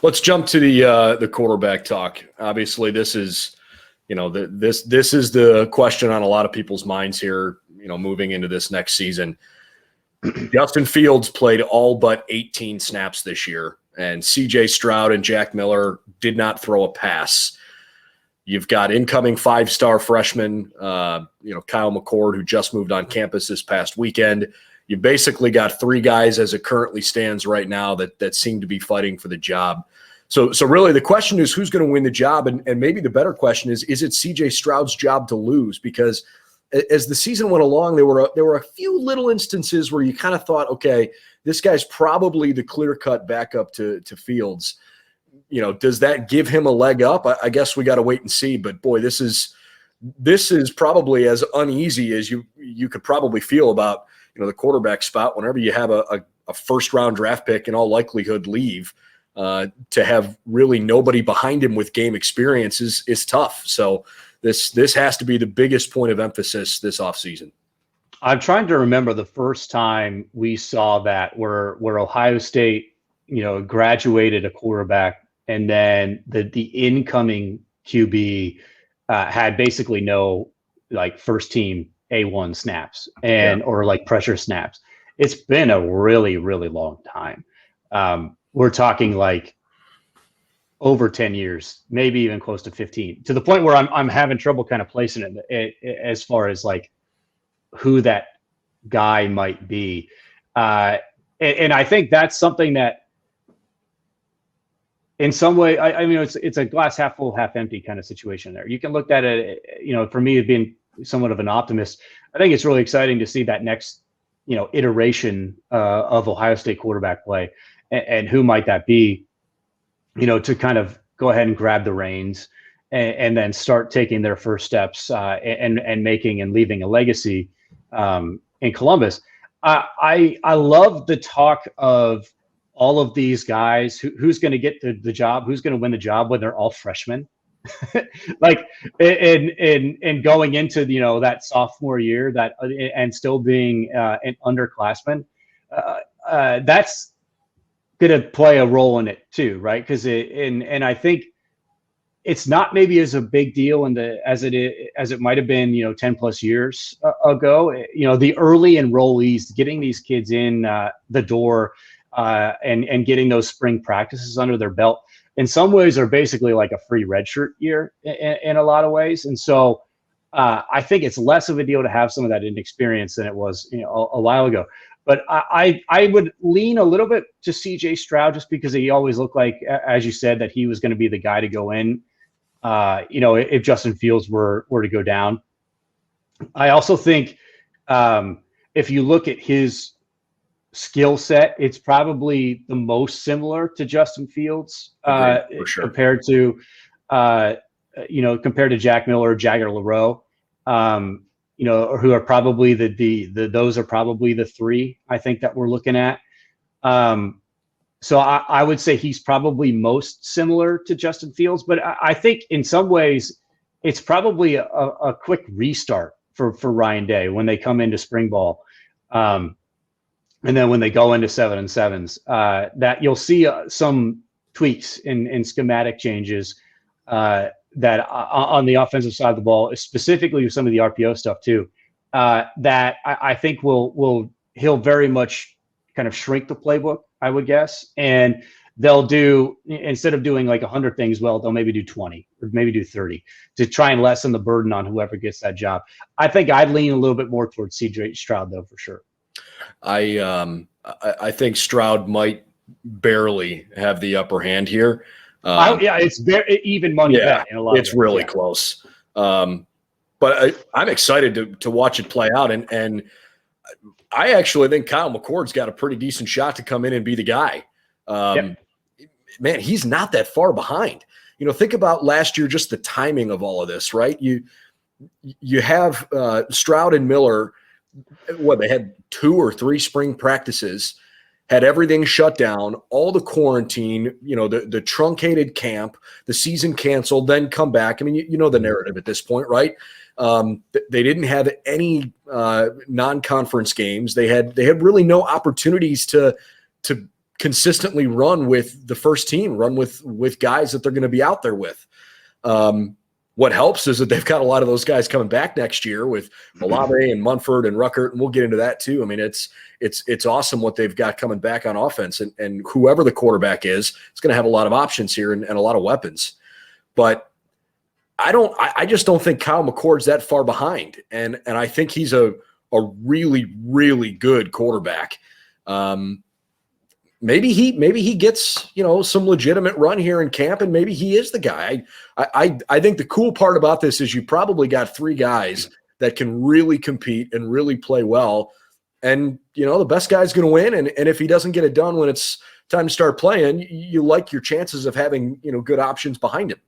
Let's jump to the quarterback talk. Obviously, this is, this is the question on a lot of people's minds here, moving into this next season. Justin Fields played all but 18 snaps this year, and C.J. Stroud and Jack Miller did not throw a pass. You've got incoming 5-star freshman, Kyle McCord, who just moved on campus this past weekend. You basically got 3 guys as it currently stands right now that seem to be fighting for the job. So really the question is who's going to win the job, and maybe the better question is it C.J. Stroud's job to lose? Because as the season went along, there were a few little instances where you kind of thought, okay, this guy's probably the clear-cut backup to Fields. Does that give him a leg up? I guess we got to wait and see. But boy, this is probably as uneasy as you could probably feel about the quarterback spot whenever you have a first-round draft pick in all likelihood leave. To have really nobody behind him with game experience is tough. So this has to be the biggest point of emphasis this offseason. I'm trying to remember the first time we saw that where Ohio State, graduated a quarterback and then the incoming QB had basically no first team A1 snaps or pressure snaps. It's been a really, really long time. We're talking over 10 years, maybe even close to 15, to the point where I'm having trouble kind of placing it as far as who that guy might be. And I think that's something that in some way, it's a glass half full, half empty kind of situation there. You can look at it, for me being somewhat of an optimist, I think it's really exciting to see that next, iteration of Ohio State quarterback play. And who might that be, to kind of go ahead and grab the reins and then start taking their first steps and making and leaving a legacy in Columbus. I love the talk of all of these guys, who's going to get the job, who's going to win the job when they're all freshmen. And going into that sophomore year and still being an underclassman, that's going to play a role in it too, right? Because and I think it's not maybe as a big deal as it might have been 10 plus years ago. The early enrollees, getting these kids in the door and getting those spring practices under their belt, in some ways are basically like a free redshirt year in a lot of ways. And so I think it's less of a deal to have some of that inexperience than it was a while ago. But I would lean a little bit to C.J. Stroud just because he always looked like, as you said, that he was going to be the guy to go in, if Justin Fields were to go down. I also think if you look at his skill set, it's probably the most similar to Justin Fields for sure. compared to Jack Miller or Jagger LaRoe. Who are probably those are probably the 3 I think that we're looking at. So I would say he's probably most similar to Justin Fields, but I think in some ways it's probably a quick restart for Ryan Day when they come into spring ball. And then when they go into 7-7s, that you'll see some tweaks in schematic changes that on the offensive side of the ball, specifically with some of the RPO stuff too, that I think he'll very much kind of shrink the playbook, I would guess. And they'll do, instead of doing 100 things well, they'll maybe do 20 or maybe do 30 to try and lessen the burden on whoever gets that job. I think I'd lean a little bit more towards C.J. Stroud though, for sure. I think Stroud might barely have the upper hand here. It's very even money bet in a lot of it's really close. But I'm excited to watch it play out. And I actually think Kyle McCord's got a pretty decent shot to come in and be the guy. Man, he's not that far behind. Think about last year, just the timing of all of this, right? You have Stroud and Miller, they had 2 or 3 spring practices, had everything shut down, all the quarantine, the truncated camp, the season canceled, then come back. I mean, you know the narrative at this point, right? They didn't have any non-conference games. They had really no opportunities to consistently run with the first team, run with guys that they're going to be out there with. What helps is that they've got a lot of those guys coming back next year with Olave and Munford and Ruckert, and we'll get into that too. I mean, it's awesome what they've got coming back on offense, and whoever the quarterback is going to have a lot of options here and a lot of weapons. But I just don't think Kyle McCord's that far behind, and I think he's a really, really good quarterback. Maybe he gets, some legitimate run here in camp, and maybe he is the guy. I think the cool part about this is you probably got 3 guys that can really compete and really play well. And, the best guy's going to win. And if he doesn't get it done when it's time to start playing, you like your chances of having, good options behind him.